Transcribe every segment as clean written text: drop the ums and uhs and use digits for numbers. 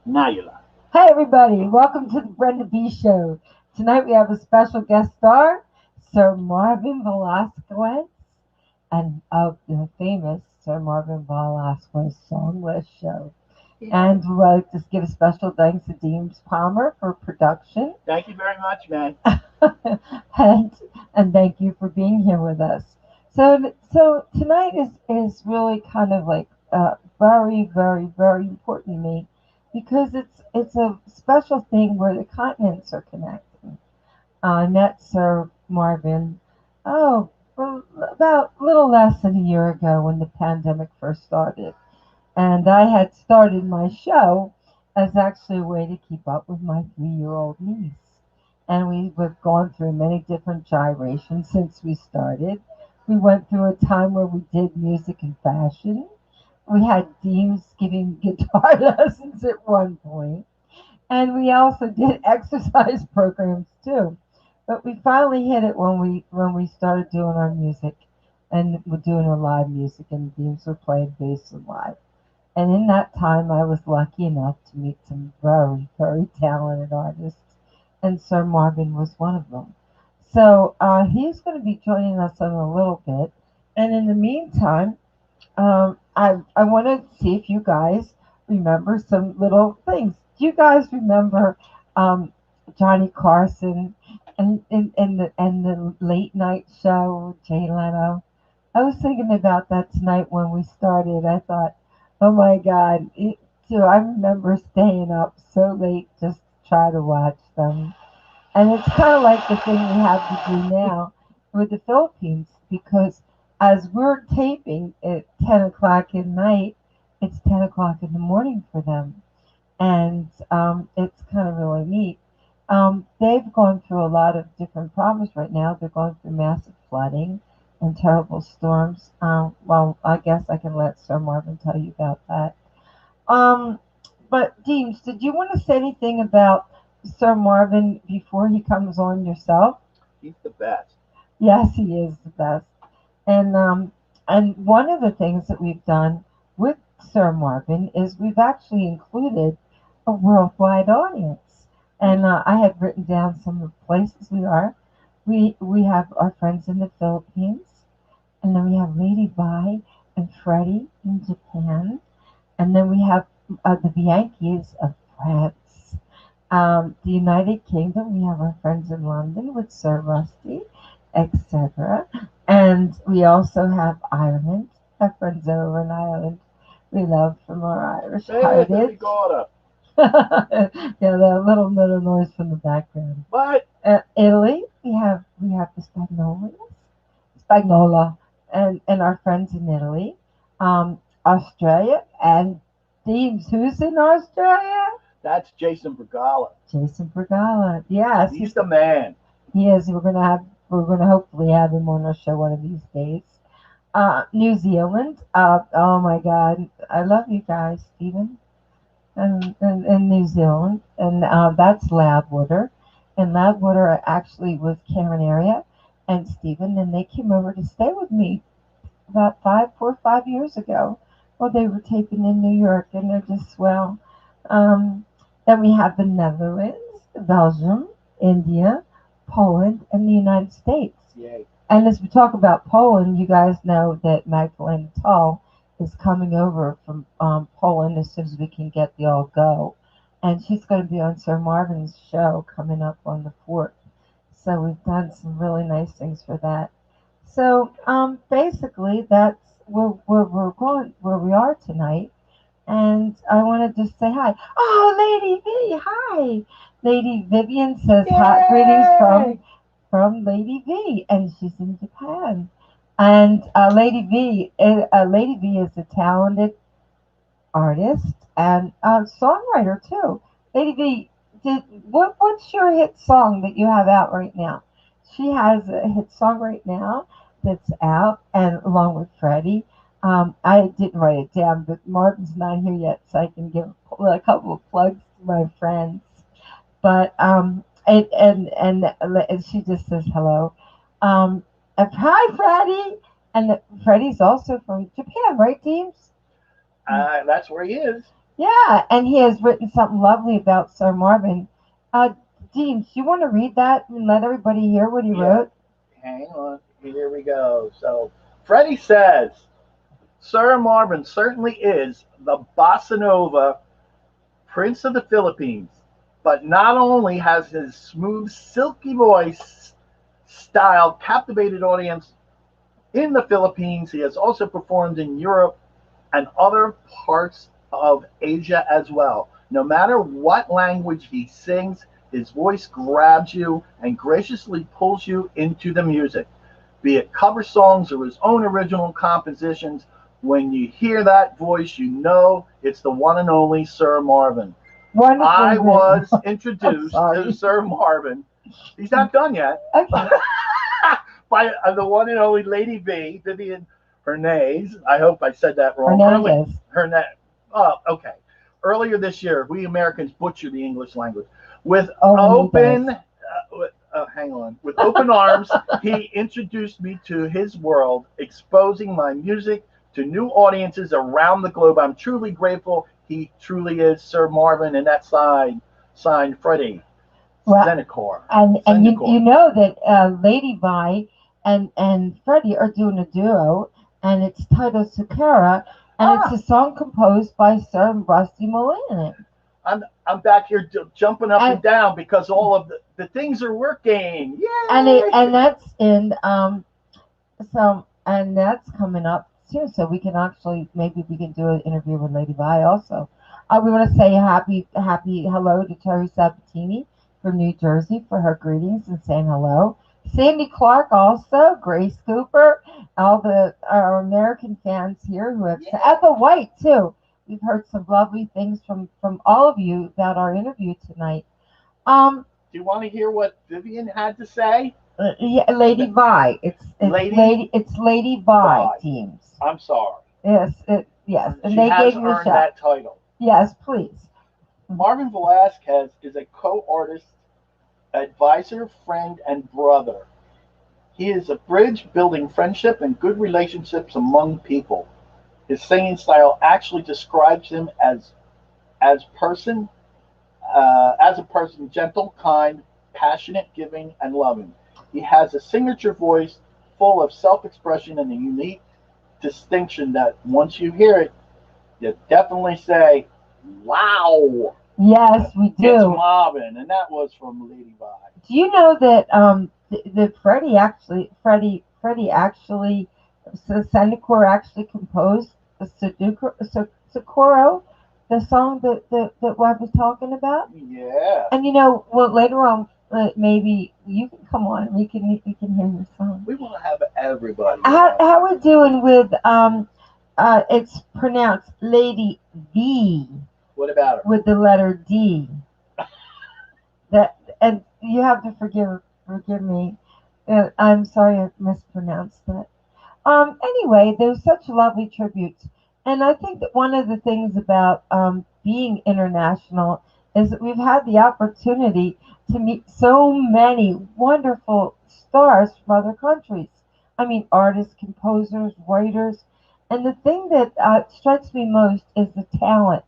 Now you're live. Hi, everybody. Welcome to the Brenda B show. Tonight we have a special guest star, Sir Marvin Velasquez, and of the famous Sir Marvin Velasquez Songless Show. Yeah. And we'd like to give a special thanks to Deems Palmer for production. Thank you very much, man. and and thank you for being here with us. So tonight is really kind of like very very important to me because it's a special thing where the continents are connecting. I met Sir Marvin oh about a little less than a year ago when the pandemic first started, and I had started my show as actually a way to keep up with my 3-year-old niece. And we've gone through many different gyrations since we started. We went through a time where we did music and fashion. We had Deems giving guitar lessons at one point. And we also did exercise programs too. But we finally hit it when we started doing our music and we're doing our live music and Deems were playing bass and live. And in that time, I was lucky enough to meet some very, very talented artists, and Sir Marvin was one of them. So he's going to be joining us in a little bit. And in the meantime, I want to see if you guys remember some little things. Do you guys remember um, Johnny Carson and the late night show with Jay Leno? I was thinking about that tonight when we started. I thought, oh my God, too. I remember staying up so late just to try to watch them. And it's kind of like the thing we have to do now with the Philippines because as we're taping at 10 o'clock at night, it's 10 o'clock in the morning for them. And it's kind of really neat. They've gone through a lot of different problems right now. They're going through massive flooding and terrible storms. Well, I guess I can let Sir Marvin tell you about that. Um, but Deems, did you want to say anything about Sir Marvin before he comes on yourself? He's the best. Yes, he is the best. And one of the things that we've done with Sir Marvin is we've actually included a worldwide audience. And I had written down some of the places we are. We have our friends in the Philippines, and then we have Lady Vi and Freddie in Japan, and then we have the Bianchis of France. The United Kingdom, we have our friends in London with Sir Rusty, etc. And we also have Ireland, our friends over in Ireland. We love from our Irish Baby heritage. daughter. Yeah, the little bit of noise from the background. What? Italy, we have the Spagnola, and our friends in Italy. Australia and Deems. Who's in Australia? That's Jason Bergala. Jason Bergala. Yes, He's the man. he is. We're gonna hopefully have him on our show one of these days. New Zealand. Oh my God, I love you guys, Stephen, and New Zealand, and that's Loudwater, and Loudwater actually was Karen area, and Stephen, and they came over to stay with me about 5 years ago. Well, they were taping in New York, and they're just swell. Um, then we have the Netherlands, Belgium, India, Poland, and the United States. Yay. And as we talk about Poland, you guys know that Magdalena Tull is coming over from Poland as soon as we can get the all go. And she's going to be on Sir Marvin's show coming up on the 4th. So we've done some really nice things for that. So basically, that's where we're going, where we are tonight. And I want to just say hi. Oh, Lady V, hi. Lady Vivian says hi, greetings Yay! from Lady V, and she's in Japan. And Lady V is a talented artist and songwriter too. Lady V, what's your hit song that you have out right now? She has a hit song right now that's out, and along with Freddie. I didn't write it down, but Martin's not here yet, so I can give a couple of plugs to my friends. But and she just says hello. Hi, Freddie, and Freddie's also from Japan, right, James? That's where he is. Yeah, and he has written something lovely about Sir Marvin. Uh, Dean, do you want to read that and let everybody hear what he Yeah, wrote? hang on. Here we go. So, Freddie says, Sir Marvin certainly is the bossa nova prince of the Philippines, but not only has his smooth, silky voice style captivated audience in the Philippines, he has also performed in Europe and other parts of Asia as well. No matter what language he sings, his voice grabs you and graciously pulls you into the music, be it cover songs or his own original compositions. When you hear that voice, you know it's the one and only Sir Marvin. Wonderfully I written. was I'm introduced to sorry. Sir Marvin. He's not done yet. Okay. By the one and only Lady B, Vivian Hernandez. I hope I said that wrong. Hernandez. Hernandez. Oh, okay. Earlier this year, we Americans butcher the English language. With Only he open, does. hang on, with open arms, he introduced me to his world, exposing my music to new audiences around the globe. I'm truly grateful. He truly is Sir Marvin, and that signed Freddie Well, Senecor. and you Senecor. know that Lady Vi and Freddie are doing a duo, and it's titled Sakura, and it's Ah, a song composed by Sir Rusty Mullen. I'm back here jumping up and And down because all of the things are working. Yay! and that's in and that's coming up too. So we can actually maybe we can do an interview with Lady Vi also. We want to say happy hello to Terry Sabatini from New Jersey for her greetings and saying hello. Sandy Clark also, Grace Cooper, all the our American fans here who have Yeah. Ethel White too. We've heard some lovely things from all of you about our interview tonight. Um, Do you want to hear what Vivian had to say? yeah, Lady Vi. Lady It's Lady Vi Vi. teams. I'm sorry. Yes, and She they has gave me a earned shout. that title. Yes, please. Marvin Velasquez is a co artist, advisor, friend, and brother. He is a bridge building friendship and good relationships among people. His singing style actually describes him as person as a person, gentle, kind, passionate, giving, and loving. He has a signature voice full of self expression and a unique distinction that once you hear it, you definitely say, wow, Yes, we it's do. Marvin. And that was from Lady Vi. Do you know that that Freddie actually Sendicor actually composed the Socorro, the song that I was talking about? Yeah. And you know, well, later on, maybe you can come on. We can hear your song. We want to have everybody on. How we doing with it's pronounced Lady V What about her? with the letter D. That and you have to forgive me. I'm sorry I mispronounced that. Anyway, there's such lovely tributes, and I think that one of the things about being international is that we've had the opportunity to meet so many wonderful stars from other countries. I mean, artists, composers, writers, and the thing that strikes me most is the talent,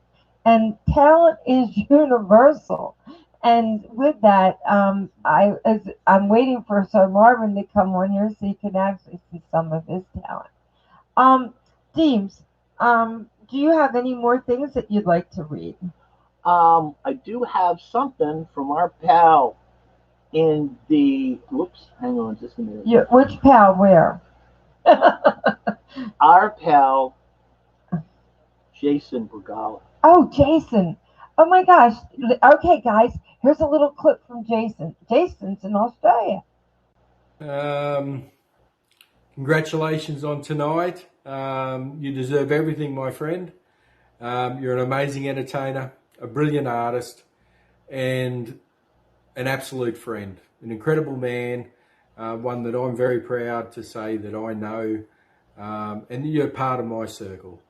and talent is universal. And with that, I'm waiting for Sir Marvin to come on here so you can actually see some of his talent. Um, Deems, do you have any more things that you'd like to read? I do have something from our pal in the. Whoops, hang on just a minute. Which pal? Where? Our pal Jason Brugala. Oh, Jason. Oh my gosh. Okay, guys, here's a little clip from Jason. Jason's in Australia. Um, Congratulations on tonight. You deserve everything, my friend. You're an amazing entertainer, a brilliant artist, and an absolute friend, an incredible man, one that I'm very proud to say that I know, and you're part of my circle.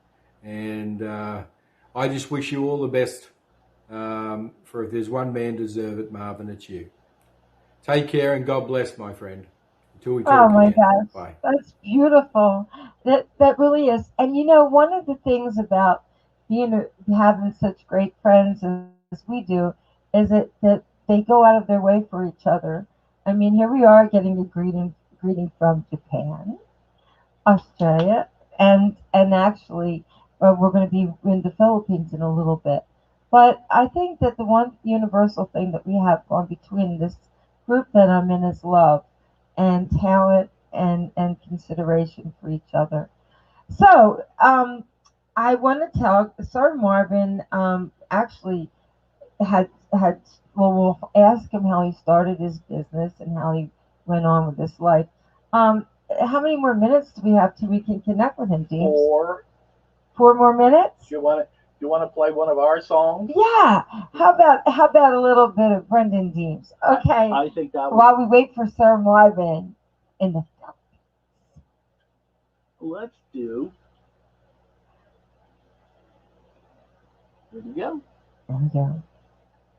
And I just wish you all the best. For if there's one man deserve it, Marvin, it's you. Take care and God bless, my friend. Until we Oh talk my again. gosh, Bye. that's beautiful. That really is. And you know, one of the things about being having such great friends as we do is that they go out of their way for each other. I mean, here we are getting a greeting from Japan, Australia, and actually we're going to be in the Philippines in a little bit. But I think that the one universal thing that we have gone between this group that I'm in is love and talent and consideration for each other. So I want to tell Sir Marvin actually had well we'll ask him how he started his business and how he went on with his life. Um, how many more minutes do we have till we can connect with him, James? Or 4 more minutes? you want to play one of our songs? Yeah. How about a little bit of Brendan Deems? Okay. I think that would. While we wait for Sir Marvin in the Let's do. Here we go. there we go.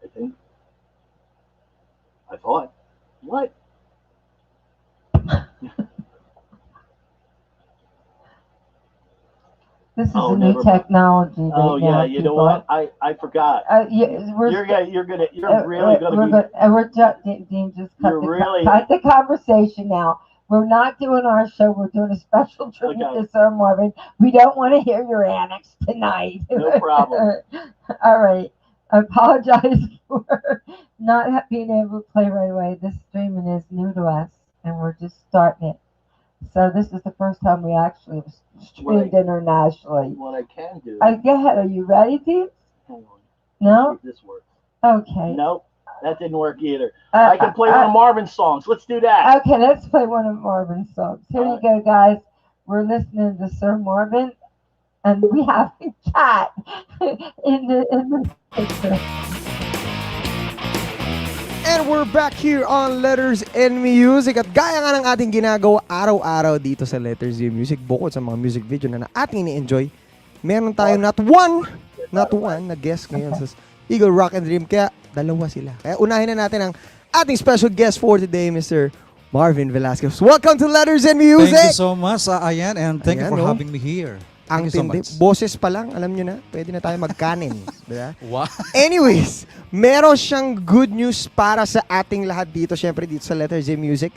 I think. I thought. What? This is Oh, a new never mind. technology Oh right yeah. now, You know people. what? I forgot. Yeah, we're You're really gonna we're be. good. Dean just You're really cut the conversation now. We're not doing our show. We're doing a special tribute okay. to Sir Marvin. We don't want to hear your annex tonight. No problem. All right. I apologize for not being able to play right away. This streaming is new to us, and we're just starting it. So this is the first time we actually have What streamed internationally. I can do. Go ahead. Are you ready, Dean? Hang on. No. See if this works. Okay. Nope. That didn't work either. Uh, I can play uh, one uh, of Marvin's songs. Let's do that. okay, let's play one of Marvin's songs. Here Uh, you go, guys. We're listening to Sir Marvin, and we have a cat in the picture. And we're back here on Letters and Music. At gaya nga ng ating ginagawa araw-araw dito sa Letters and Music, bukod sa mga music video na ating ni-enjoy, meron tayo not one na guest ngayon sa Eagle Rock and Dream. Kaya dalawa sila. Kaya unahin na natin ang ating special guest for today, Mr. Marvin Velasquez. Welcome to Letters and Music! Thank you so much, Ayan, and thank you Ayan, for no? having me here. Ang Thank you so tindi. much. Boses pa lang, alam nyo na, pwede na tayo magkanin. Diba? Wow. Anyways, meron siyang good news para sa ating lahat dito. Siyempre dito sa Letters and Music,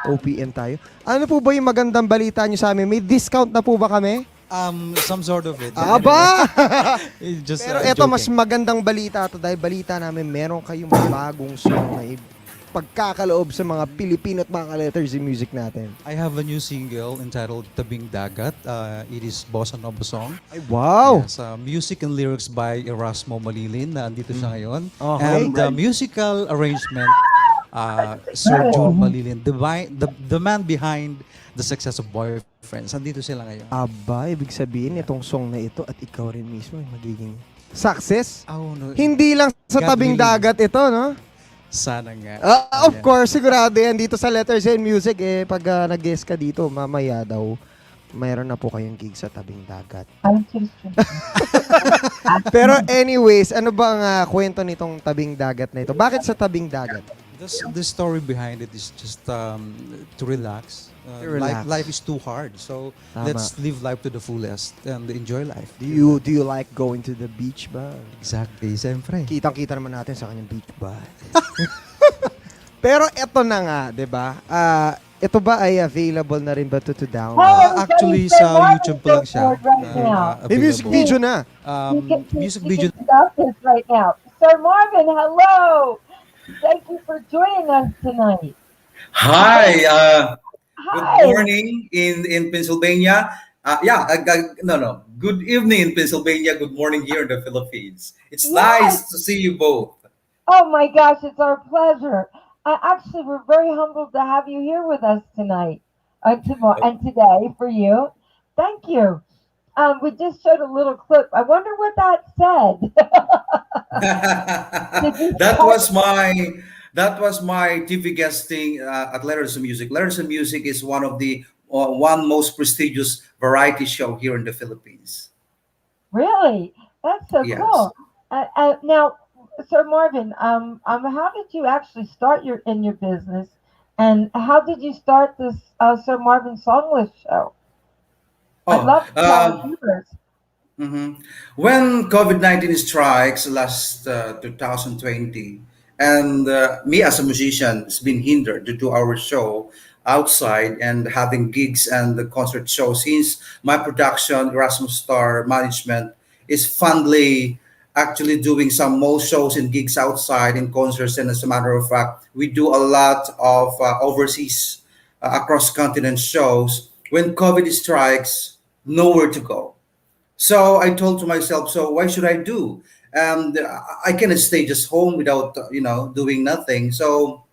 OPM tayo. Ano po ba yung magandang balita nyo sa amin? May discount na po ba kami? Some sort of it. Aba! Just Pero eto, mas joking. magandang balita to dahil balita namin, meron kayong bagong song na pagkakaloob sa mga Pilipino at mga letters in music natin. I have a new single entitled Tabing Dagat. It is Bossa Nova song. Ay, wow! Yes, music and lyrics by Erasmo Malilin na andito siya ngayon. Okay. And the musical arrangement, Sir June Malilin, the man behind the success of Boyfriends. Andito sila ngayon. Aba, ibig sabihin, itong song na ito at ikaw rin mismo ay magiging success. Oh, no. Hindi lang sa God tabing willing. dagat ito, no? Sana nga. Of Ayan. course, sigurado yan. Dito sa Letters and Music, pag nag-guest ka dito, mamaya daw, mayroon na po kayong gig sa tabing dagat. I'm just Pero anyways, ano ba ang kwento nitong tabing dagat na ito? Bakit sa tabing dagat? The story behind it is just to relax. To relax. Life is too hard, so Tama. let's live life to the fullest and enjoy life. Do you like going to the beach ba? Exactly, siyempre. Kitang-kita naman natin sa kanyang beach ba? Pero eto na nga, 'di ba? Ito ba ay available na rin ba to download? Hey, Actually, everybody, sa Sir YouTube pa lang siya. Marvin right now. May music Available. video na. Music You video. can stop this right now. Sir Marvin, hello. Thank you for joining us tonight. Hi, good Hi. morning in Pennsylvania. No. Good evening in Pennsylvania. Good morning here in the Philippines. It's Yes. nice to see you both. Oh my gosh, it's our pleasure. Actually, we're very humbled to have you here with us tonight and today for you. Thank you. We just showed a little clip. I wonder what that said. Did you that was my TV guesting at Letters and Music. Letters and Music is one of the one most prestigious variety show here in the Philippines. Really? That's so Yes. cool. Now, Sir Marvin, how did you actually start your business, and how did you start this Sir Marvin Song List show? I'd Oh, love to tell our viewers. Mhm. When COVID-19 strikes last 2020, and me as a musician has been hindered to do our show outside and having gigs and the concert show, since my production, Erasmus Star Management, is fondly actually doing some more shows and gigs outside in concerts. And as a matter of fact, we do a lot of overseas across continent shows. When COVID strikes, nowhere to go, so I told to myself, so why should I do? And I cannot stay just home without, doing nothing. So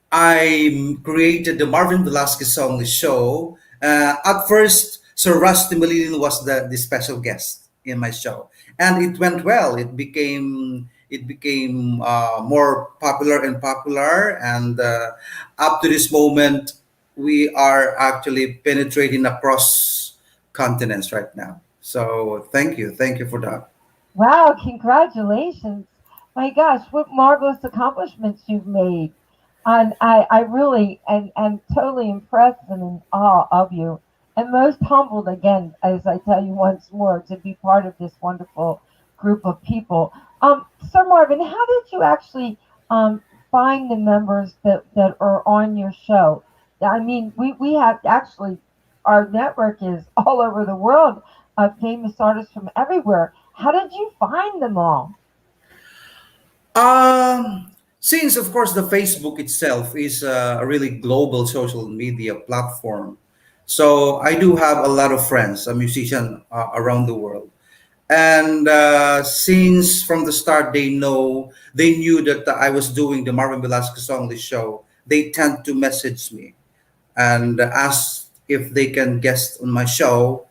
I created the Marvin Velasquez Song Show. At first, Sir Rusty Malilin was the special guest in my show, and it went well. It became more popular and popular, and up to this moment, we are actually penetrating across continents right now. So thank you for that. Wow, congratulations. My gosh, what marvelous accomplishments you've made. And I really am totally impressed and in awe of you. And most humbled again, as I tell you once more, to be part of this wonderful group of people. Sir Marvin, how did you actually find the members that are on your show? I mean, we have actually, our network is all over the world, famous artists from everywhere. How did you find them all? Since of course the Facebook itself is a really global social media platform, so I do have a lot of friends, a musician around the world. And since from the start they knew that I was doing the Marvin Velasquez Only show, they tend to message me and ask if they can guest on my show.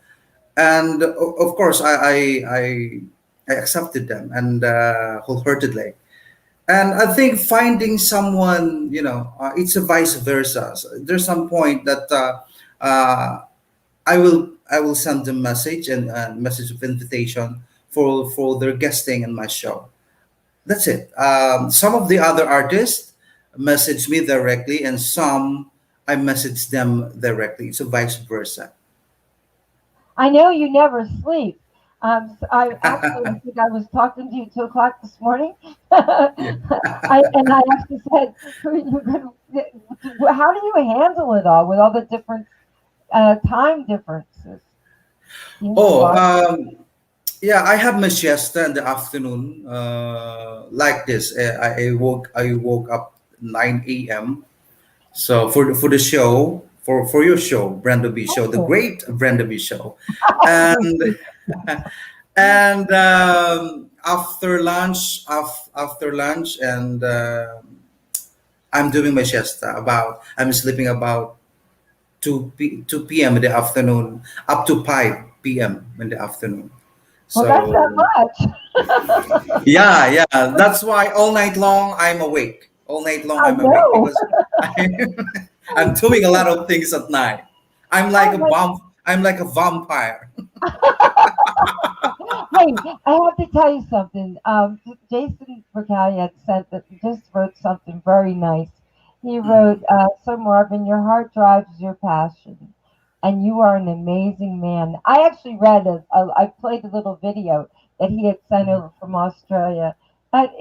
And of course I accepted them, and wholeheartedly. And I think finding someone, it's a vice versa. So there's some point that I will send them message and message of invitation for their guesting in my show. That's it. Some of the other artists message me directly, and some I message them directly. It's a vice versa. I know you never sleep. I think I was talking to you 2 o'clock this morning. Yeah. And I actually said, how do you handle it all with all the different time differences? You know Oh, what? yeah, I have my siesta in the afternoon. Like this, I woke up 9 a.m. So for the show, for your show, Brenda B show, the Oh, great Brenda B show, and and after lunch, and I'm doing my siesta. I'm sleeping about 2 p.m. in the afternoon, up to 5 p.m. in the afternoon. well, that's not So much. yeah, yeah. That's why all night long I'm awake. All night long I I'm awake know. because I'm doing a lot of things at night. I'm like Oh a my. bomb. I'm like a vampire. Hey, I have to tell you something. Jason Mercalli had sent that just wrote something very nice. He wrote, Mhm. "So Marvin, your heart drives your passion, and you are an amazing man." I actually I played a little video that he had sent over from Australia. That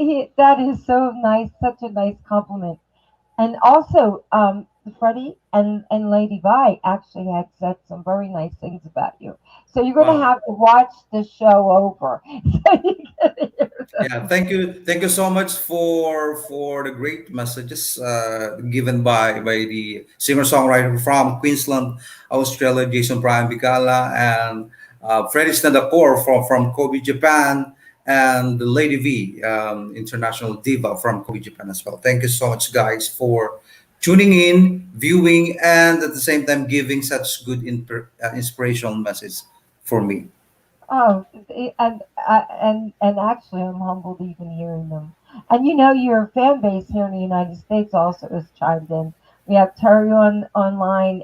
is so nice, such a nice compliment. And also, Freddie and Lady Vi actually had said some very nice things about you. So you're going to Wow. have to watch the show over. So you can hear Yeah. them. Thank you so much for the great messages given by the singer songwriter from Queensland, Australia, Jason Brian Bigala, and Freddie Snedakor from Kobe, Japan, and Lady V, international diva from Kobe, Japan as well. Thank you so much, guys, for tuning in, viewing, and at the same time giving such good inspirational message for me. Oh, and actually, I'm humbled even hearing them. And you know, your fan base here in the United States also has chimed in. We have Terry online,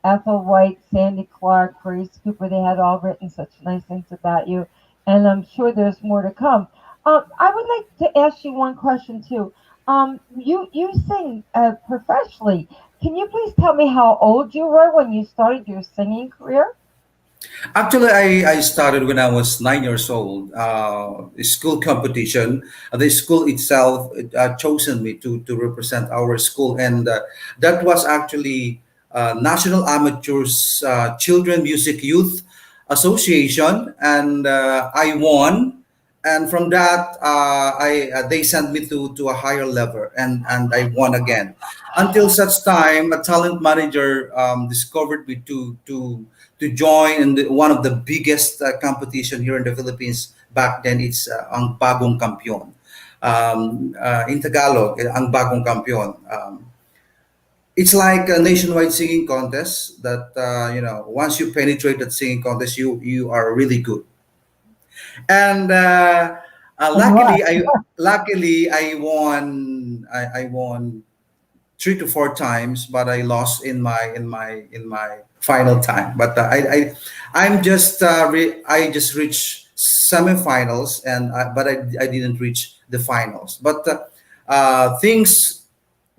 Ethel White, Sandy Clark, Grace Cooper. They had all written such nice things about you, and I'm sure there's more to come. I would like to ask you one question too. You sing professionally. Can you please tell me how old you were when you started your singing career? Actually, I started when I was 9 years old. A school competition. The school itself chosen me to represent our school, and that was actually National Amateurs Children Music Youth Association, and I won. And from that, I they sent me to a higher level, and I won again. Until such time, a talent manager discovered me to join in one of the biggest competition here in the Philippines back then. It's ang Bagong Kampiyon. In Tagalog, ang Bagong Kampiyon. It's like a nationwide singing contest that once you penetrate that singing contest, you are really good. And And what? luckily I won 3 to 4 times, but I lost in my final time. But I just reached semifinals, but I didn't reach the finals. But things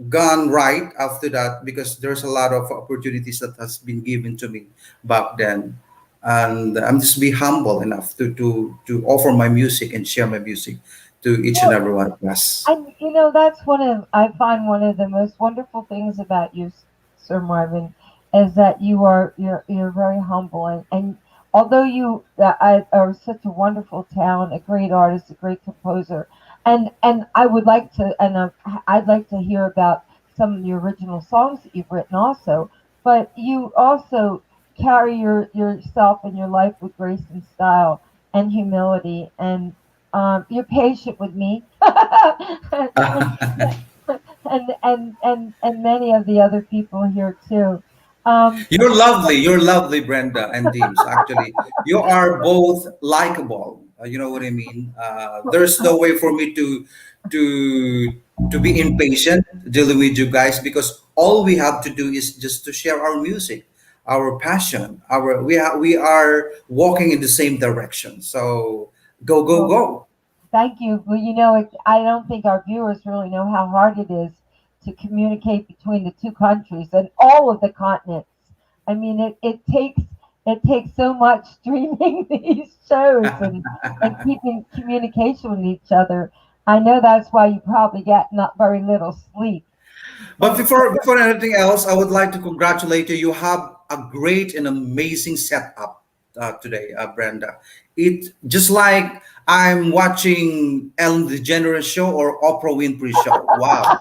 gone right after that because there's a lot of opportunities that has been given to me back then, and I'm just be humble enough to offer my music and share my music to each and Well, every one of us. and that's one of I find one of the most wonderful things about you, Sir Marvin, is that you're very humble, and although you are such a wonderful talent, a great artist, a great composer, and I would like to, and I'd like to hear about some of the original songs that you've written also, but you also carry yourself and your life with grace and style and humility, and you're patient with me. And many of the other people here too. Um, You're lovely, Brenda and Deems. Actually, you are both likable. You know what I mean. There's no way for me to to be impatient dealing with you guys because all we have to do is just to share our music, our passion, our we are walking in the same direction. So go go well, go. thank you. Well, I don't think our viewers really know how hard it is to communicate between the two countries and all of the continents. I mean, it takes so much streaming these shows and keeping communication with each other. I know that's why you probably get not very little sleep. But before anything else, I would like to congratulate you. You have a great and amazing setup today, Brenda. It just like I'm watching Ellen DeGeneres show or Oprah Winfrey show. Wow.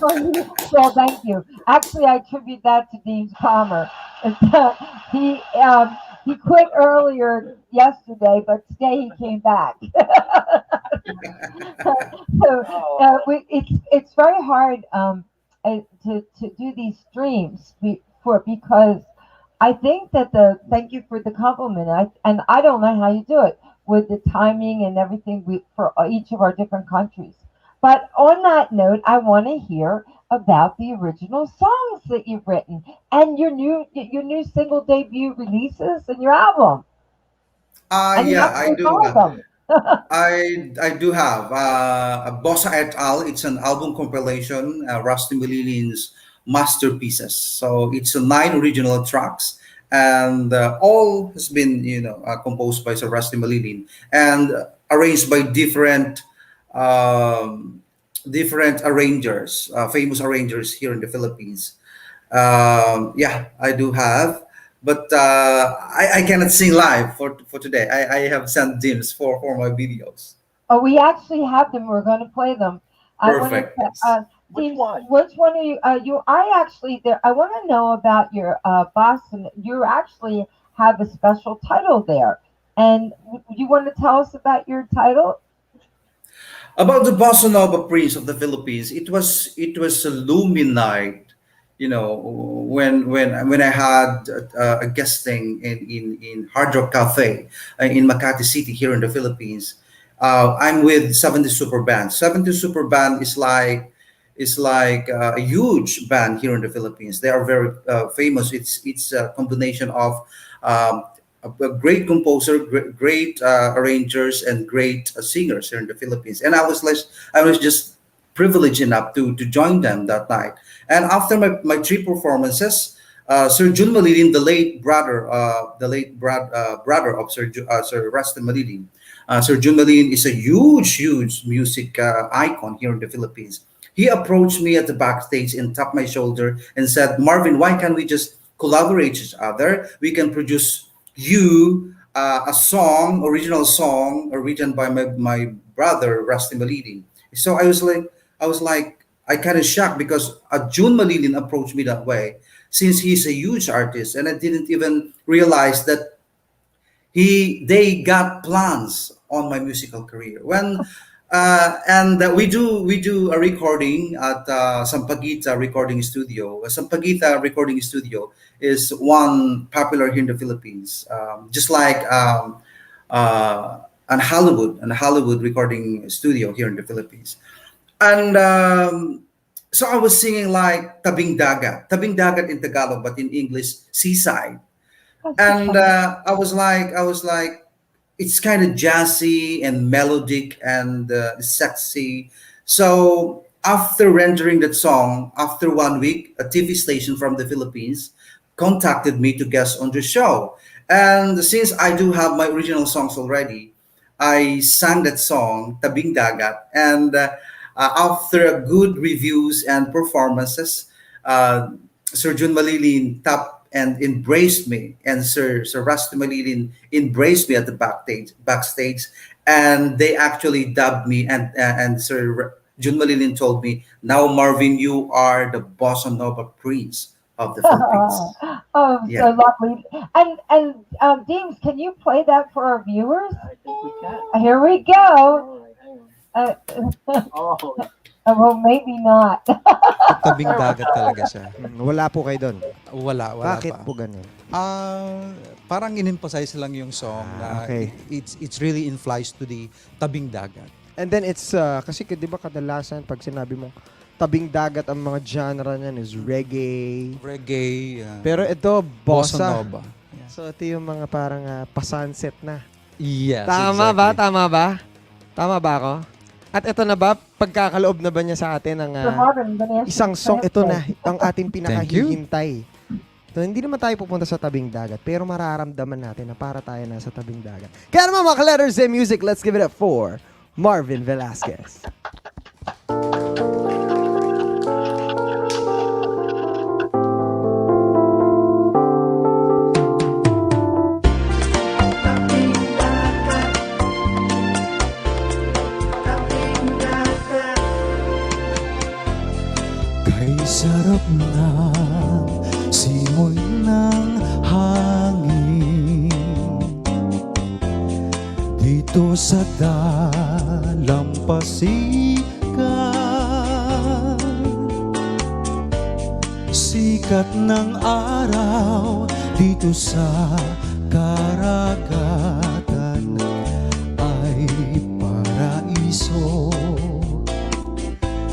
Well, thank you. Actually, I attribute that to Dean Palmer. He he quit earlier yesterday, but today he came back. So it's very hard to do these streams because I think that the thank you for the compliment. I don't know how you do it with the timing and everything for each of our different countries. But on that note, I want to hear about the original songs that you've written and your new single debut releases and your album. And you Yeah, have to I list do. all of them. I do have a Bossa et al. It's an album compilation, Rusty Millilin's masterpieces. So it's nine original tracks, and all has been composed by Sir Rusty Millilin and arranged by um, different arrangers, famous arrangers here in the Philippines. Yeah, I do have, but I cannot sing live for today. I have sent Dims for my videos. Oh, we actually have them. We're going to play them. I want Perfect. to, Yes. Which James, one? which one are you? I actually, there. I want to know about your Boston. You actually have a special title there, and you want to tell us about your title? About the Bossa Nova Prince of the Philippines, it was a luminite, when I had a guesting in Hard Rock Cafe in Makati City here in the Philippines. I'm with 70 Super Band. 70 Super Band is like a huge band here in the Philippines. They are very famous. It's a combination of um, a great composer, great arrangers, and great singers here in the Philippines. And I was just privileged enough to join them that night. And after my three performances, Sir Jun Malilin, the late brother of Sir Rustin Malilin. Sir Jun Malilin is a huge music icon here in the Philippines. He approached me at the backstage and tapped my shoulder and said, "Marvin, why can't we just collaborate each other? We can produce you a song, original song, written by my brother Rusty Malilin." So I kind of shocked because June Malilin approached me that way, since he's a huge artist, and I didn't even realize that they got plans on my musical career when and we do a recording at Sampaguita recording studio. Sampaguita recording studio is one popular here in the Philippines, just like an Hollywood recording studio here in the Philippines. And so I was singing like Tabing Dagat in Tagalog, but in English, seaside. And I was like, it's kind of jazzy and melodic and sexy. So after rendering that song, after 1 week, a TV station from the Philippines contacted me to guest on the show. And since I do have my original songs already, I sang that song, Tabing Dagat. And after good reviews and performances, uh, Sir Jun Malilin tapped and embraced me, and Sir Rusty Malilin embraced me at the backstage, and they actually dubbed me, and Jun Malilin told me, "Now Marvin, you are the bossa nova prince of the Philippines." Oh, so Yeah. lovely. And Deems, can you play that for our viewers? I think we can. Here we go. All right, hang Uh, on. Oh, well, maybe not. Tabing dagat talaga siya. Wala po kayo doon. Wala Bakit pa. po ganun? Parang in-emphasize lang yung song na okay. it's really inflies to the tabing dagat. And then it's, kasi di ba kadalasan pag sinabi mong tabing dagat, ang mga genre niyan is reggae. Reggae. Pero ito, bossa. nova. Yeah. So ito yung mga parang pa-sunset na. Yes, Tama exactly. ba? Tama ba? Tama ba ako? At ito na ba, pagkakaloob na ba niya sa atin ng Sir Marvin, I'm gonna ask you isang a song, ito na, question. ang ating pinakahihintay. So, hindi naman tayo pupunta sa tabing dagat, pero mararamdaman natin na para tayo nasa tabing dagat. Kaya naman mga letters and music, let's give it up for Marvin Velasquez. Kay sarap ng simoy ng hangin dito sa dalampasigan. Sikat ng araw dito sa karagatan ay paraiso.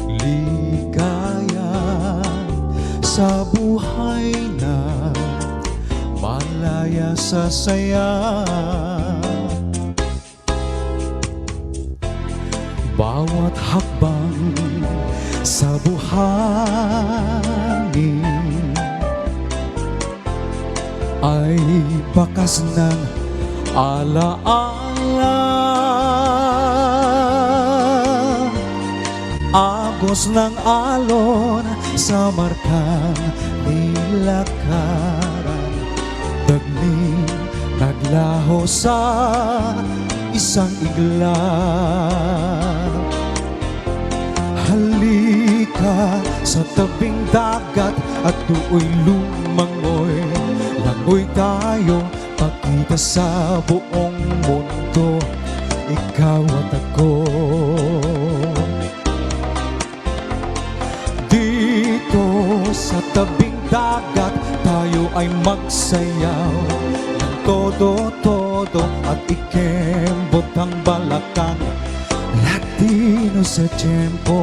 Ligaya sa buhay na malaya sa saya. Bawat hakbang sa buhangin ay bakas ng alaala. Agos ng alon sa markang nilakaran, tagning naglaho sa isang igla. Halika sa tabing dagat at do'y lumangoy. Langoy tayo, pakita sa buong mundo, ikaw at ako. Dito sa tabing dagat tayo ay magsayaw ng todo-todo at ikembot ang balakang Latino sa tempo.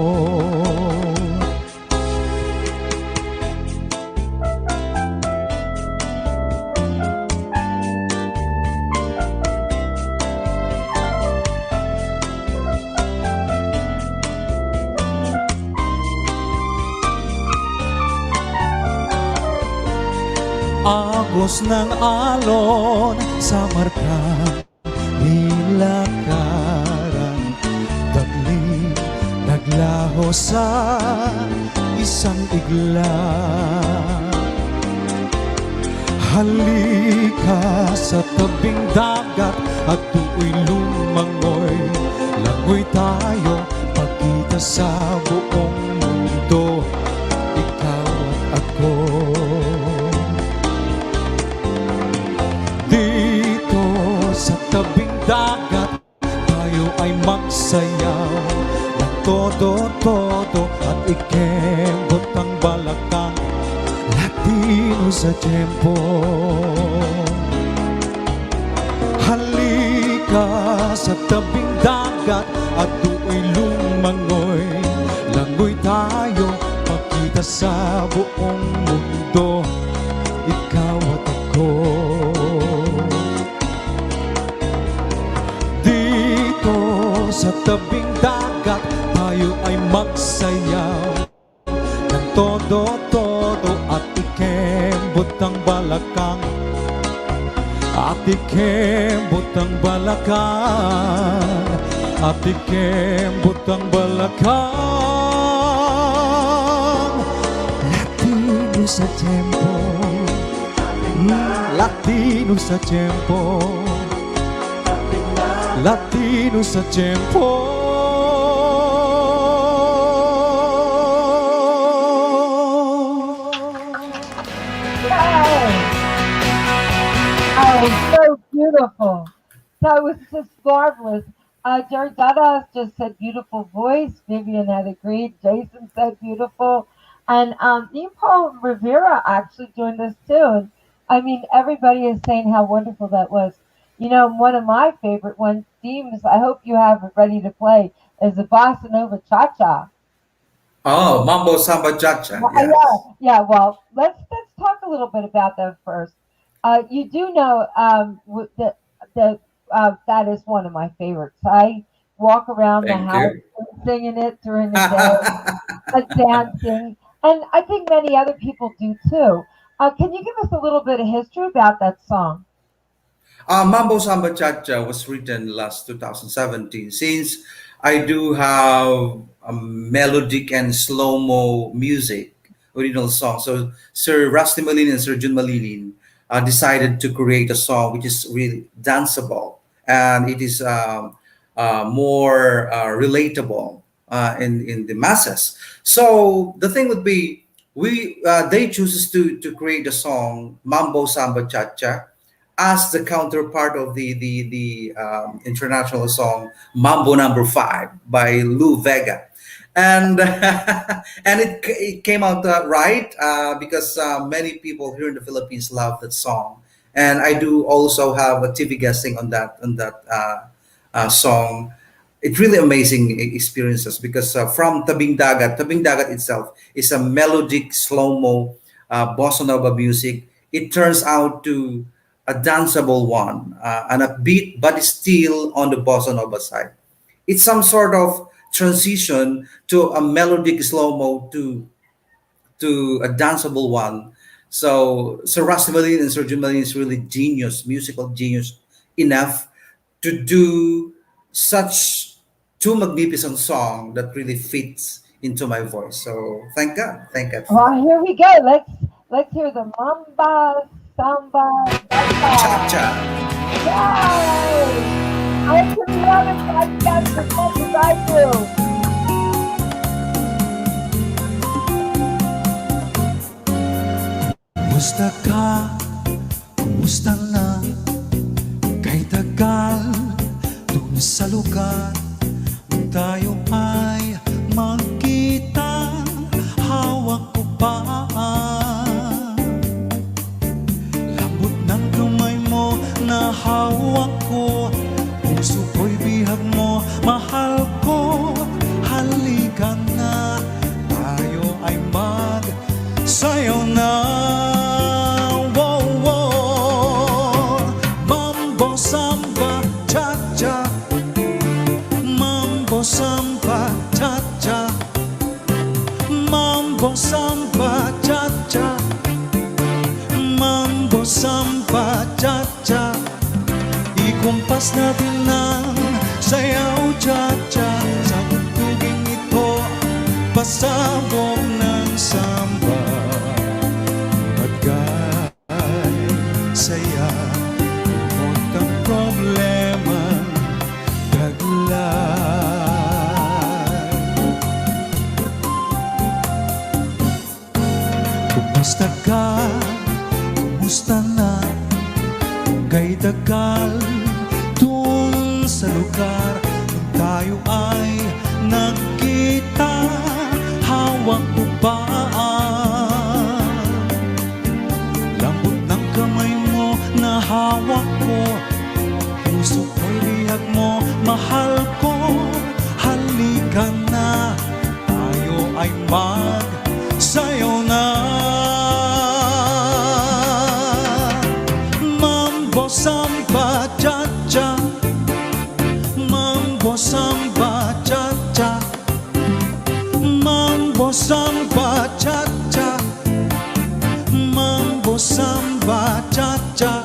Agos ng alon sa markang nilakaran, taglim naglaho sa isang igla. Halika sa tabing dagat at tu'y lumangoy, langoy tayo pagkita sa buong mundo, ikaw at ako. Dito sa tabing dagat tayo ay magsayaw ng todo-todo at ikembot ang balakang Latino sa tiyempo. Halika sa tabing dagat at tu'y lumangoy, langoy tayo pagkita sa buong mundo, ikaw at ako. Dito sa tabing dagat tayo ay magsayaw ng todo-todo at ikembot ang balakang, at ikembot ang balakang, at ikembot ang balakang. Latino sa tempo, Latino sa tempo, Latino sa tempo. Oh, so beautiful. That was just marvelous. Jardana just said beautiful voice. Vivian had agreed. Jason said beautiful. And Paul Rivera actually joined us too. And I mean, everybody is saying how wonderful that was. You know, one of my favorite ones, themes, I hope you have it ready to play, is the Bossa Nova Cha-Cha. Oh, Mambo Samba Cha-Cha. Yes. Yeah. Well, let's talk a little bit about that first. You do know that is one of my favorites. I walk around the Thank house you. singing it during the day, dancing, and I think many other people do too. Can you give us a little bit of history about that song? Mambo Samba Cha-Cha was written last 2017. Since I do have melodic and slow-mo music, original song. So Sir Rusty Malin and Sir Jun Malilin decided to create a song which is really danceable, and it is more relatable in the masses. So the thing would be, they chooses to create a song Mambo Samba Cha-Cha as the counterpart of the international song Mambo Number Five by Lou Vega, and and it came out right because many people here in the Philippines love that song, and I do also have a TV guesting on that song. It's really amazing experiences because from Tabing Dagat itself is a melodic slow-mo bossa nova music. It turns out to a danceable one, and a beat, but it's still on the bossa nova side. It's some sort of transition to a melodic slow-mo to a danceable one. So Sir Rusty Malin and Sir Jim Malin is really genius, musical genius enough to do such two magnificent song that really fits into my voice. So thank God, thank God for Well, that. here we go. Let's hear the Mamba Samba Cha Cha-Cha. cha. Yay! I can love it. That's as much as I do. Kumusta ka? Kumusta na? Kay tagal dun sa lugar kung tayo ay magkita, hawak ko pa lambot ng kamay mo na hawak ko, puso ko'y bihag mo, mahal ko. Halika na, tayo ay magsayaw na. Mambo samba cha-cha, mambo samba cha-cha, mambo samba cha-cha, mambo samba samba, cha-cha. Ikumpas natin ng sayaw, cha-cha. Sa tugtuging ito, pasabog ng samba. Magkay, saya, huwag kang problema, taglay. Kumusta ka? Kumusta na? Kay tagal dun sa lugar nung tayo ay nagkita. Hawak mo ba ang lambot ng kamay mo na hawak ko? Puso ko'y lihag mo, mahal ko. Halika na, tayo ay magsayaw na. Mambo samba cha-cha, mambo samba cha-cha, mambo samba cha-cha, mambo samba cha-cha.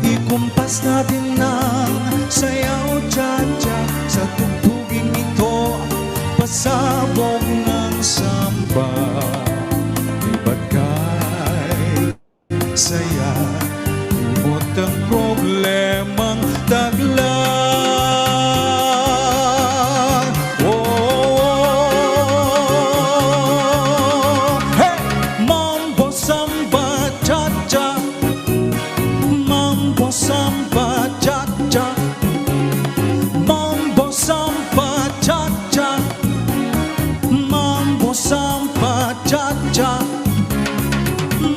Ikumpas natin ng sayaw, cha-cha. Sa tugtuging ito, pasabog ng samba. Iba't kay saya, imot ang problemang taglan. Oh, hey! Mambo samba cha-cha, mambo samba cha-cha, mambo samba cha-cha, mambo samba cha-cha,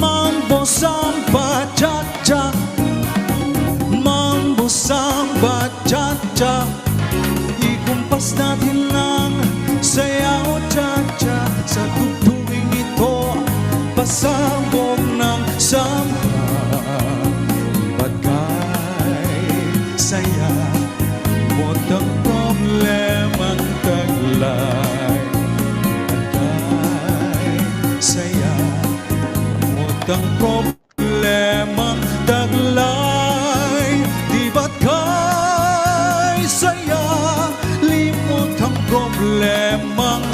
mambo samba cha-cha, mambo samba cha-cha. Ikumpas natin ng sayaw, cha-cha. Sa tugtuging ito, pasabog ng samba. Iba't kay saya, imot ang problemang taglay. Iba't kay saya, imot ang problemang taglay. Di ba't kay saya, limot ang problemang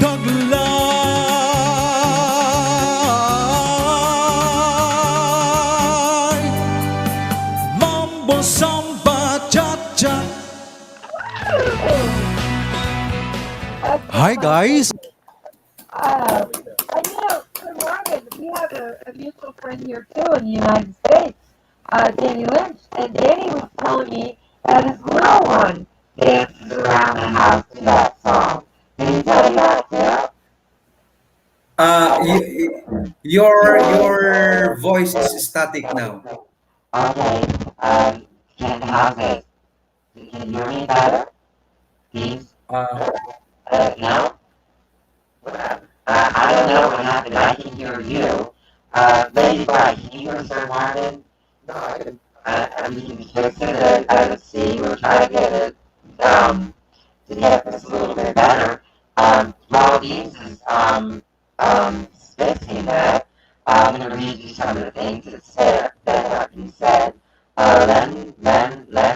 taglay. Mambo samba cha-cha. Hi guys. I know, Sir Marvin, we have a mutual friend here too in the United States, Danny Lynch, and Danny was telling me that his little one dances around the house to that song. Did he tell you that too? Your voice is static now. Okay, how's it? Can you hear me better? Please? Uh, No? I don't know what happened. I can hear you. Lady Bride, can you hear Sir Marvin? No, I can. We can fix it at a C. We'll try to get it, to get this a little bit better. While these is, fixing that, I'm going to read you some of the things that have been said. Len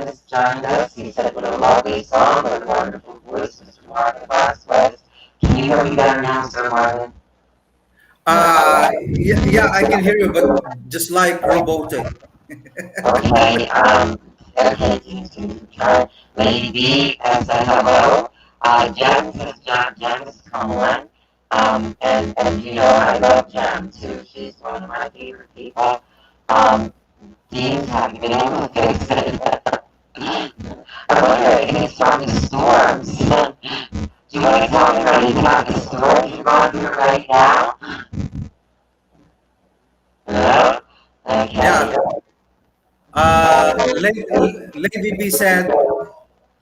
has joined us. He said, what a lovely song, what a wonderful voice, Mr. Marvin Velasquez. Can you hear me better now, Sir Marvin? yeah, I can hear you, but just like robotic. Okay, okay, can you try? Lady B said hello. Jem says Jem is calling. And you know I love Jem too. She's one of my favorite people. Dean, have you been able to fix it? I wonder if he's from the storms. Do you want to tell me anything about the storms you're going through right now? Hello? Okay. Yeah.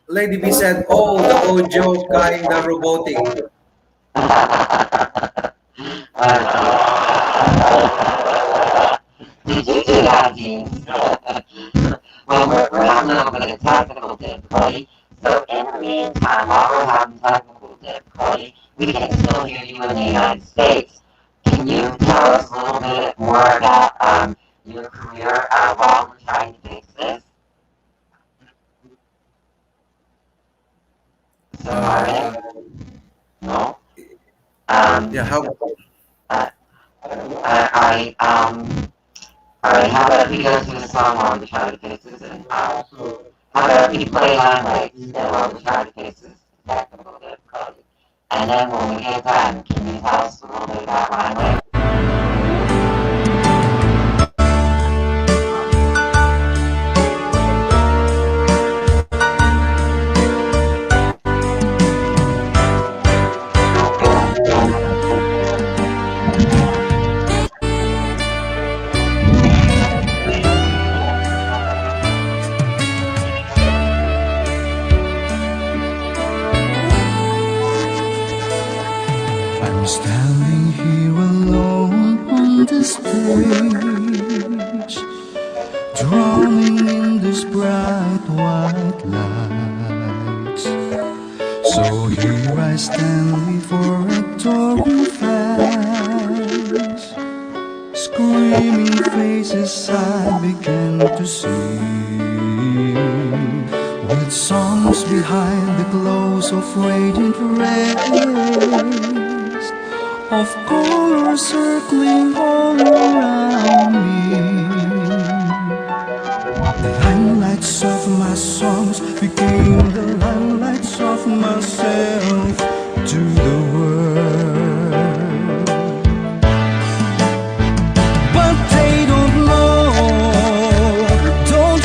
Lady B said, oh, the audio kind of robotic. Did you do that, Dean? Well, we're having a little bit of technical difficulty. So in the meantime, while we're having technical difficulty, we can still hear you in the United States. Can you tell us a little bit more about your career while trying to fix this? Sir Uh, Marvin? No? yeah, Um, how uh, how about if we go to a song while we try to fix this? And how about if we play highlights while we try to fix this technical difficulty? And then when we get done, can you tell us a little bit about highlights? I'm standing here alone on the stage, drowning in this bright white lights. So here I stand before adoring fans, screaming faces I began to see, with songs behind the glows of radiant rays, of color circling all around me. The limelights of my songs became the limelights of myself to the world. But they don't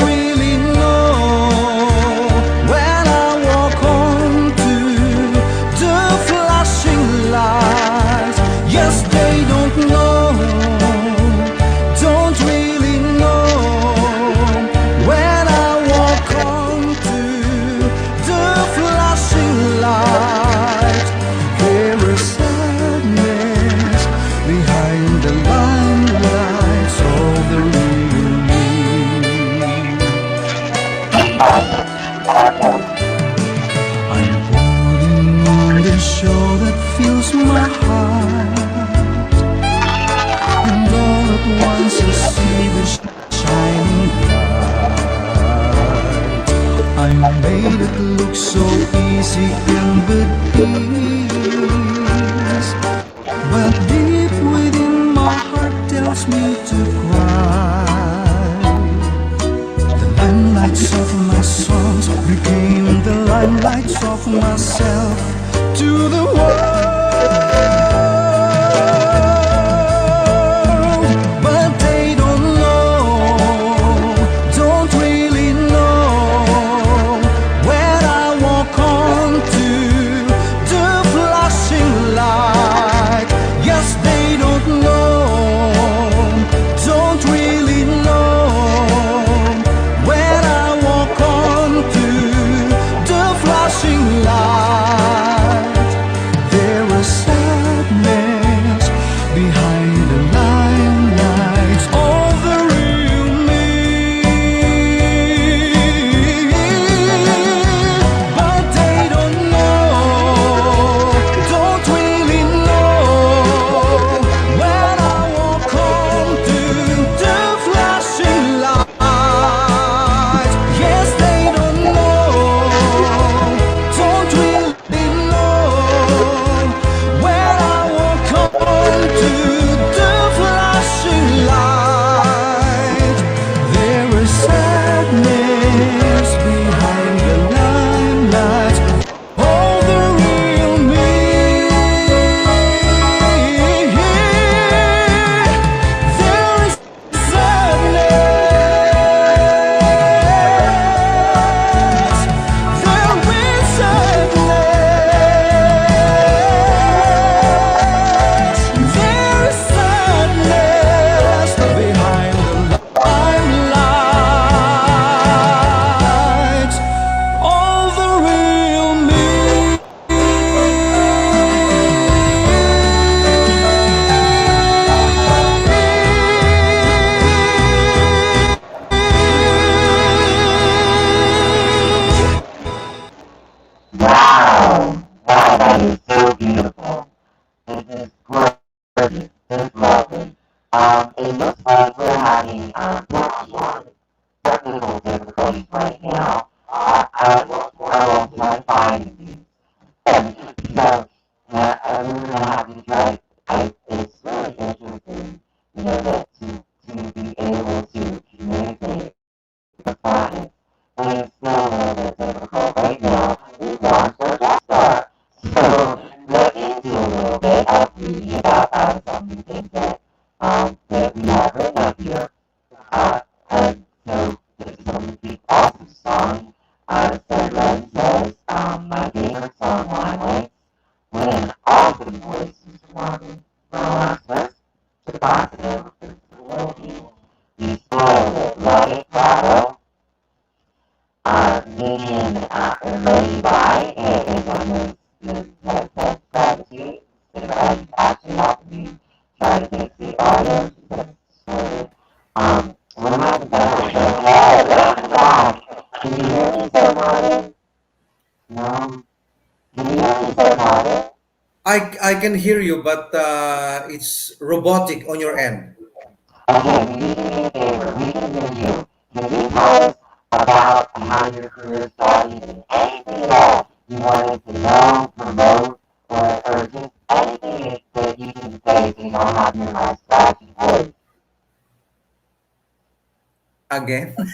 really know when I walk onto the flashing lights. Yes, they don't really know when I walk onto the flashing lights. There is sadness behind the limelights of the real me. I'm putting on the show that fills my heart, and all at once I see the shining light. I made it look so easy and but ease, but deep within my heart tells me to cry. The limelights of my songs became the limelights of myself to the world. But they don't really know when I walk onto the flashing light. Yes, they don't really know when I walk onto the flashing light. There was sadness behind the limelights of the real me. But they don't really know when I walk onto the flashing lights. Yes, they don't really know when I walk onto the flashing light. There is sadness behind the limelight of the real me. There is sadness. There is sadness. There is sadness behind the limelight of the real me. Wow! Wow, that is so beautiful. This is gorgeous. This is lovely. It looks like we're having try to find these. So, we were gonna have to try. It's really interesting, that to be able to communicate with clients, but it's still a little bit difficult right now. We launched our guest star, so look into a little bit of reading about some of the things that we have written up here. So some of the awesome songs. So Ren says, my favorite song, Limelight, with an awesome voice, Mr. Marvin Velasquez, to the positive, you spoiled it, let it rattle. Meaning, ready by is on the gratitude. So actually helped me try to fix the audio. So, what am I about? Can you hear me, Sir Marvin? No? Can you hear me, Sir Marvin? I can hear you, but it's robotic on your end. Okay, will you do me a favor? We can hear you. Can you tell us about how your career started and anything else you wanted to know, promote, or just anything that you can say so you don't have your nice scratchy voice? Again. Okay.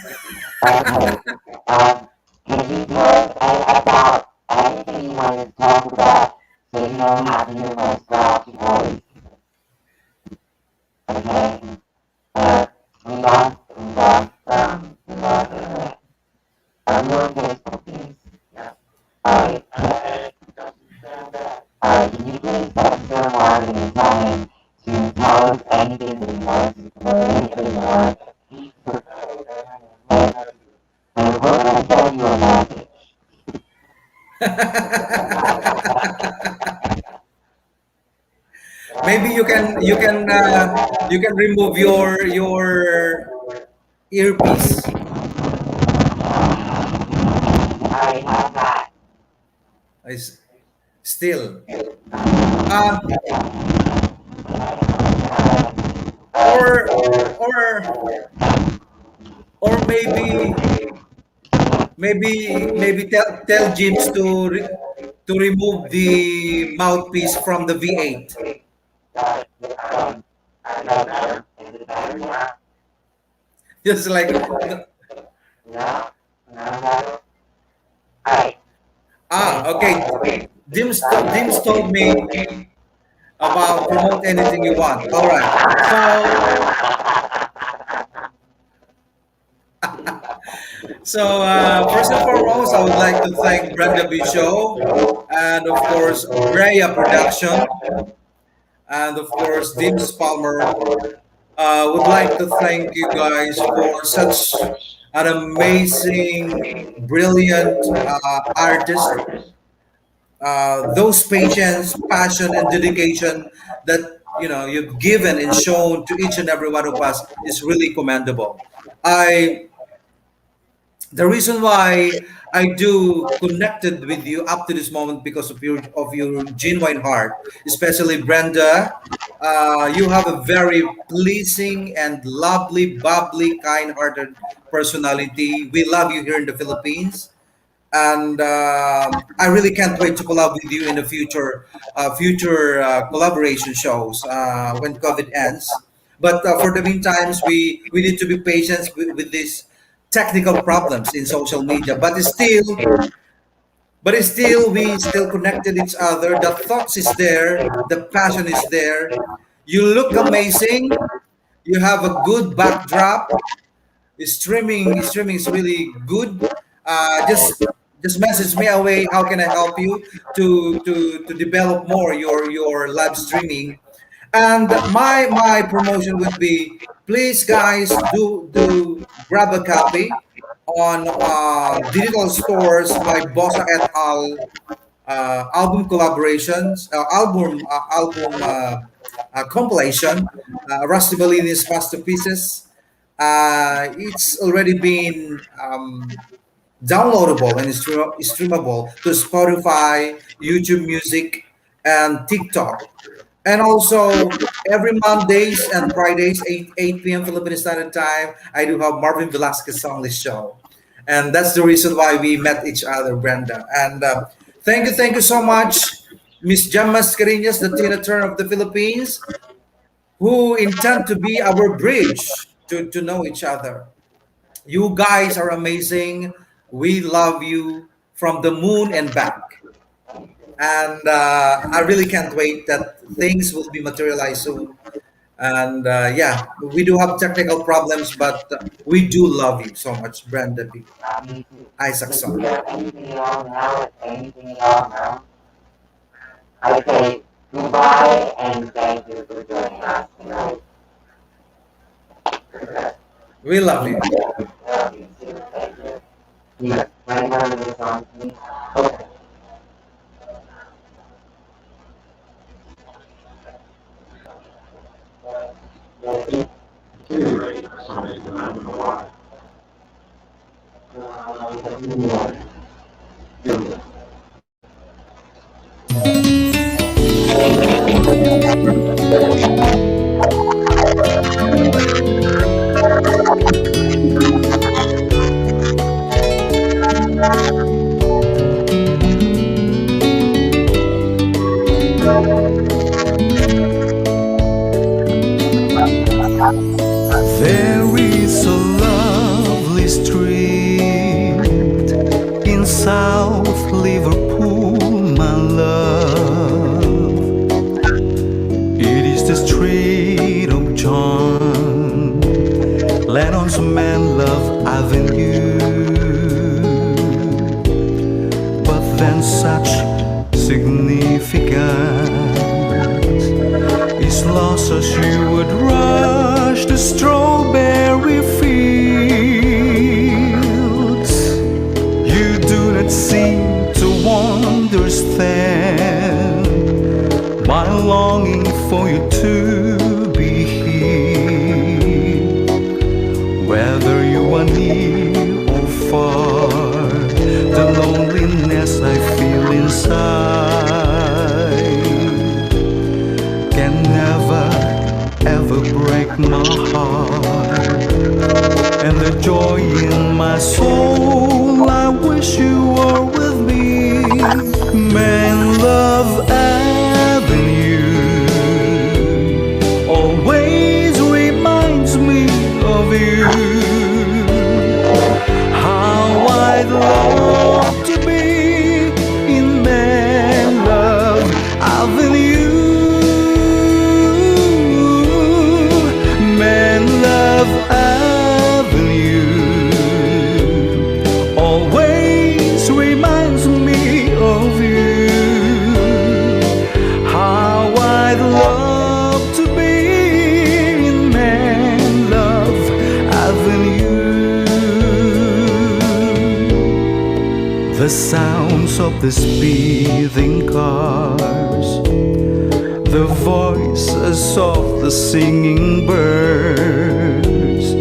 Um, can you tell us about anything you wanted to talk about so you don't have your nice scratchy voice? Okay. We lost, your Facebook page. Alright. Can you please text Sir Marvin and tell him to tell us anything that he wants or anything he wants? And we're gonna send you a message. Maybe you can remove your earpiece. Alright, how's that? Is still. Um, or or or maybe tell James to remove the mouthpiece from the V8. Is it better now? Just like No? No better? Alright. okay. James told me about promote anything you want. All right. So first and foremost, I would like to thank Brenda B Show, and of course Brea Production, and of course James Palmer. Would like to thank you guys for such an amazing, brilliant artist. Those patience, passion, and dedication that you've given and shown to each and every one of us is really commendable. I The reason why I do connected with you up to this moment because of your genuine heart, especially Brenda. You have a very pleasing and lovely, bubbly, kind-hearted personality. We love you here in the Philippines, and I really can't wait to collab with you in the future collaboration shows when COVID ends. But for the meantime, we need to be patient with these technical problems in social media. But still, we still connected each other. The thoughts is there, the passion is there. You look amazing. You have a good backdrop. Streaming is really good. Just message me away. How can I help you to develop more your live streaming? And my promotion would be, please guys, do grab a copy on digital stores by Bossa et al. Album collaborations, album compilation, Rusty Bellini's masterpieces. It's already been downloadable and streamable to Spotify, YouTube Music, and TikTok. And also every Mondays and Fridays, 8 p.m. Philippine Standard Time, I do have Marvin Velasquez Songlist Show. And that's the reason why we met each other, Brenda. And thank you so much, Miss Gemma Scarinas, the Tina Turner of the Philippines, who intend to be our bridge to know each other. You guys are amazing. We love you from the moon and back. And I really can't wait that things will be materialized soon. And yeah, we do have technical problems, but we do love you so much, Brenda B. Me too. If you Isaacson. have anything at all now, anything at all now, I say goodbye and thank you for joining us tonight. We love you. Love you too. Thank you. Yeah. Play one of the songs, please. Okay. There is a lovely street in South Liverpool, my love. It is the street of John Lennon's Man Love Avenue. But then such significance is lost as you would rush the strawberry fields. You do not seem to understand my longing for you to be here. Whether you are near or far, the loneliness I feel inside can never ever break my heart. And the joy in my soul, I wish you were with me. Man Love Avenue always reminds me of you. How I'd love to be in Man Love Avenue. Man Love Avenue always reminds me of you. How I'd love to be in Man Love Avenue. The sounds of the speeding cars, the voices of the singing birds,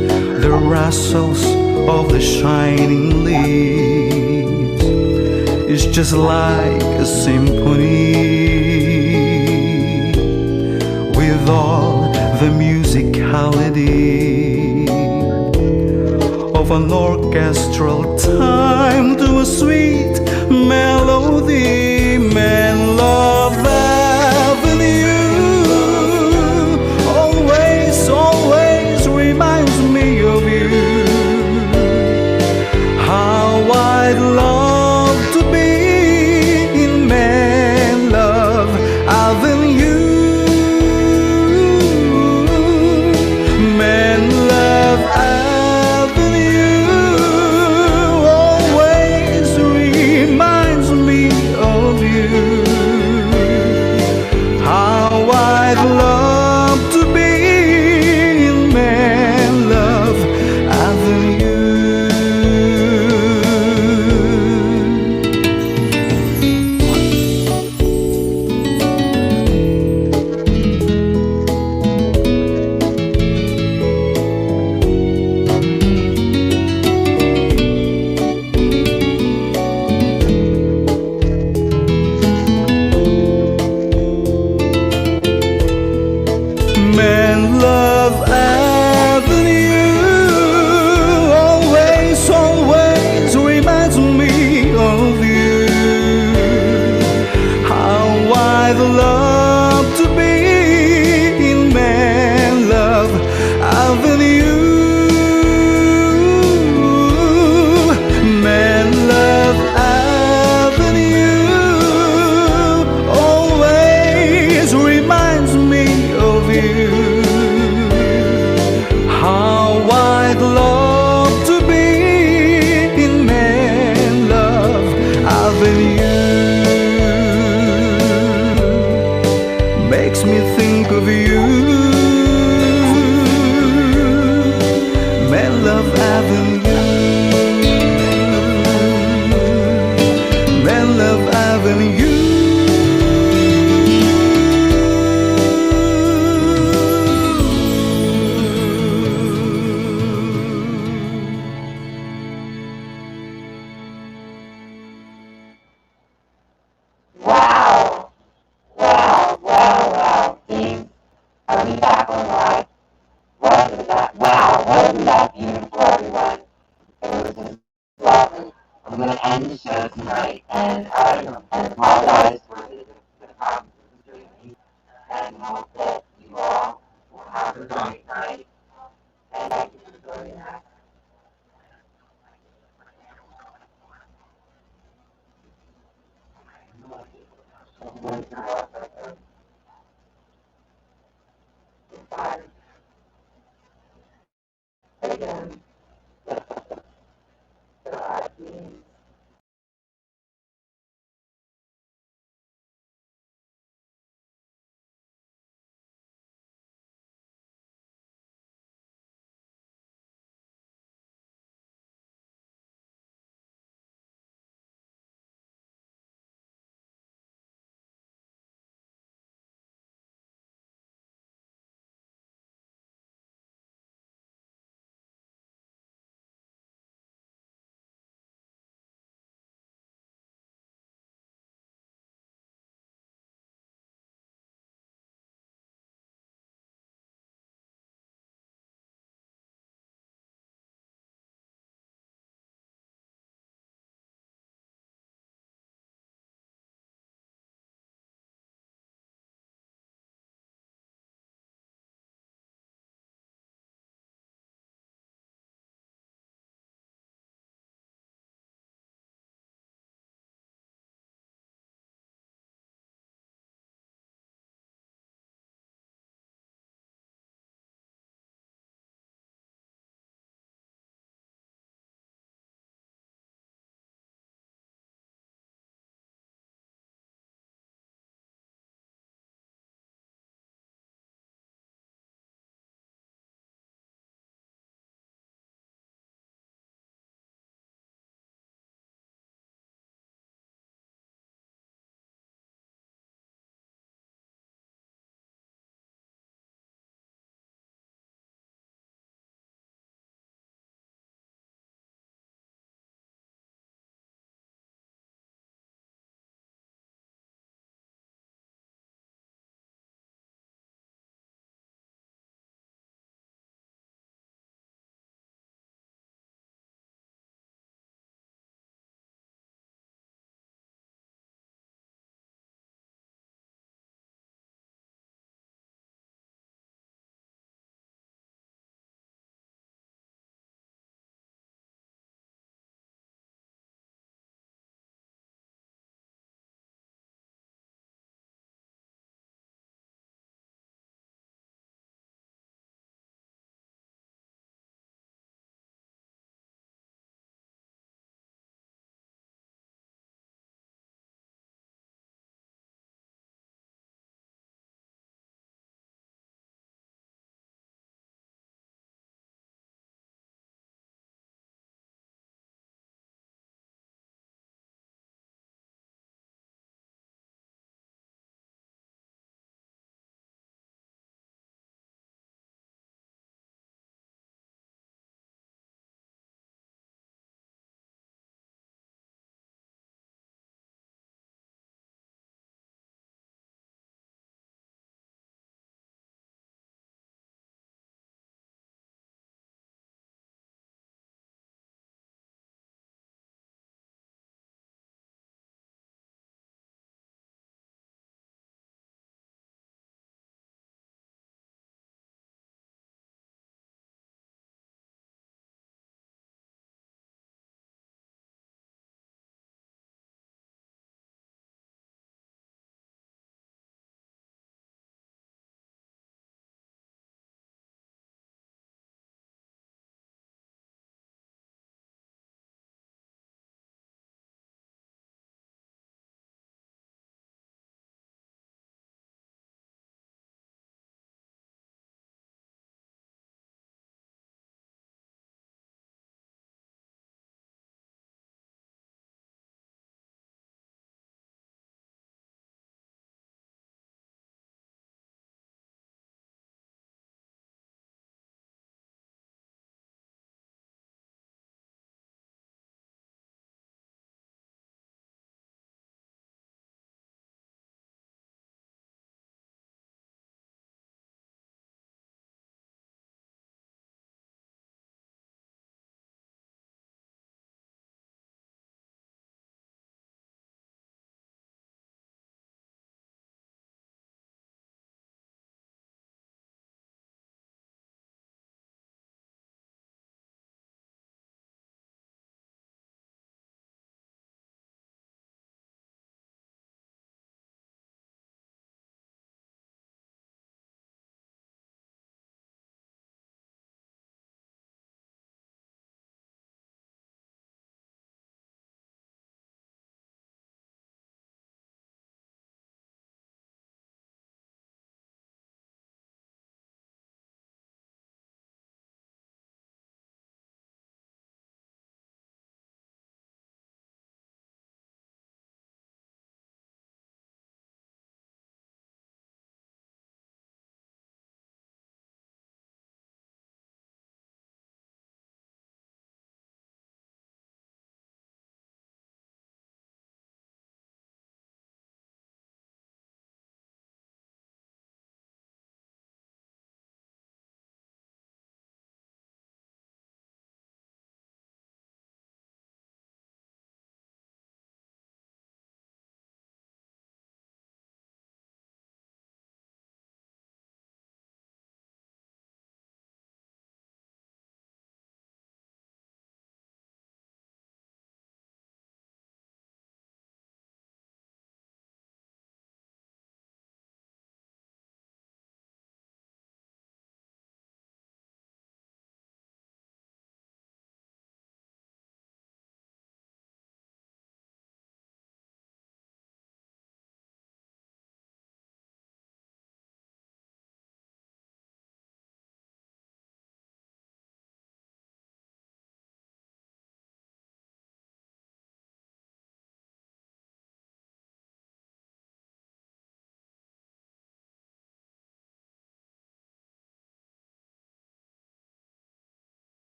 the rustles of the shining leaves. It's just like a symphony with all the musicality of an orchestral time to a sweet melody. Man Love Avenue always, always reminds me of you. How I'd love to be in Man Love Avenue. Man Love Avenue always reminds loving you makes me think of you. Man, love Avenue. Man, love Avenue. Wow. Wow, wow, wow. Steve, are we back on live? Wasn't that, wow, wasn't that beautiful, everyone? It was just lovely. I'm going to end the show tonight, and I apologize for the problems with the streaming, and hope that you all will have a great night, and thank you for joining us.